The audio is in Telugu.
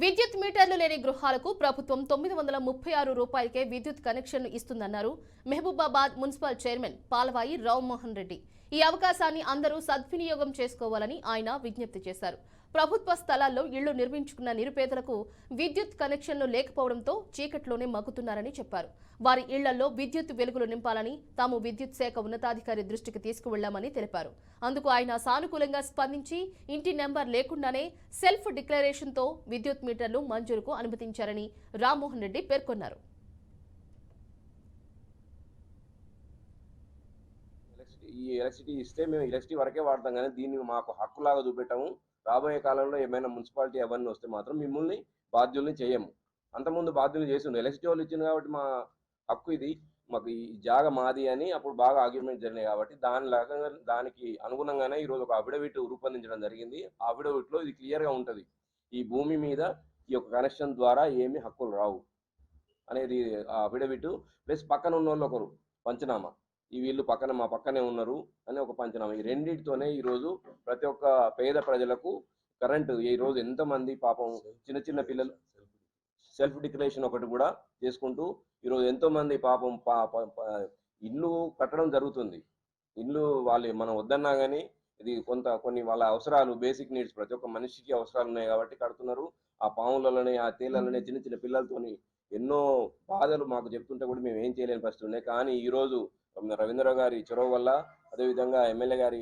విద్యుత్ మీటర్లు లేని గృహాలకు ప్రభుత్వం 936 రూపాయలకే విద్యుత్ కనెక్షన్ ఇస్తుందన్నారు మహబూబాబాద్ మున్సిపల్ చైర్మన్ పాలవాయి రామ్మోహన్ రెడ్డి. ఈ అవకాశాన్ని అందరూ సద్వినియోగం చేసుకోవాలని ఆయన విజ్ఞప్తి చేశారు. ప్రభుత్వ స్థలాల్లో ఇళ్లు నిర్మించుకున్న నిరుపేదలకు విద్యుత్ కనెక్షన్లు లేకపోవడంతో చీకట్లోనే మగ్గుతున్నారని చెప్పారు. వారి ఇళ్లలో విద్యుత్ వెలుగులు నింపాలని తాము విద్యుత్ శాఖ ఉన్నతాధికారి దృష్టికి తీసుకువెళ్లామని తెలిపారు. అందుకు ఆయన సానుకూలంగా స్పందించి ఇంటి నెంబర్ లేకుండానే సెల్ఫ్ డిక్లరేషన్తో విద్యుత్ మీటర్లు మంజూరుకు అనుమతించారని రామ్మోహన్ రెడ్డి పేర్కొన్నారు. ఈ ఎలక్ట్రిసిటీ ఇస్తే మేము ఎలక్ట్రిసిటీ వరకే వాడతాం, కానీ దీన్ని మాకు హక్కులాగా చూపెట్టాము. రాబోయే కాలంలో ఏమైనా మున్సిపాలిటీ అవన్నీ వస్తే మాత్రం మిమ్మల్ని బాధ్యుల్ని చేయము. అంతకుముందు బాధ్యులు చేసిండు, ఎలక్ట్రిసిటీ వాళ్ళు ఇచ్చింది కాబట్టి మా హక్కు ఇది, మాకు ఈ జాగ మాది అని అప్పుడు బాగా ఆర్గ్యుమెంట్ జరిగినాయి. కాబట్టి దానికి అనుగుణంగానే ఈరోజు ఒక అఫిడవిట్ రూపొందించడం జరిగింది. ఆ అఫిడవిట్లో ఇది క్లియర్గా ఉంటుంది, ఈ భూమి మీద ఈ యొక్క కనెక్షన్ ద్వారా ఏమి హక్కులు రావు అనేది ఆ అఫిడవిట్. ప్లస్ పక్కన ఉన్న వాళ్ళు ఒకరు పంచనామా, ఈ వీళ్ళు మా పక్కనే ఉన్నారు అని ఒక పంచనామా. ఈ రెండింటితోనే ఈరోజు ప్రతి ఒక్క పేద ప్రజలకు కరెంటు ఈరోజు ఎంతమంది పాపం చిన్న చిన్న పిల్లలు సెల్ఫ్ డిక్లరేషన్ ఒకటి కూడా చేసుకుంటూ ఈరోజు ఎంతోమంది పాపం ఇల్లు కట్టడం జరుగుతుంది. ఇల్లు వాళ్ళు మనం వద్దన్నా కానీ ఇది కొన్ని వాళ్ళ అవసరాలు, బేసిక్ నీడ్స్, ప్రతి ఒక్క మనిషికి అవసరాలు ఉన్నాయి కాబట్టి కడుతున్నారు. ఆ పాములలోనే ఆ తేళ్లలోనే చిన్న చిన్న పిల్లలతోని ఎన్నో బాధలు మాకు చెప్తుంటే కూడా మేము ఏం చేయలేని పరిస్థితి ఉన్నాయి. కానీ ఈరోజు రవీంద్రరావు గారి చొరవ వల్ల, అదేవిధంగా ఎమ్మెల్యే గారి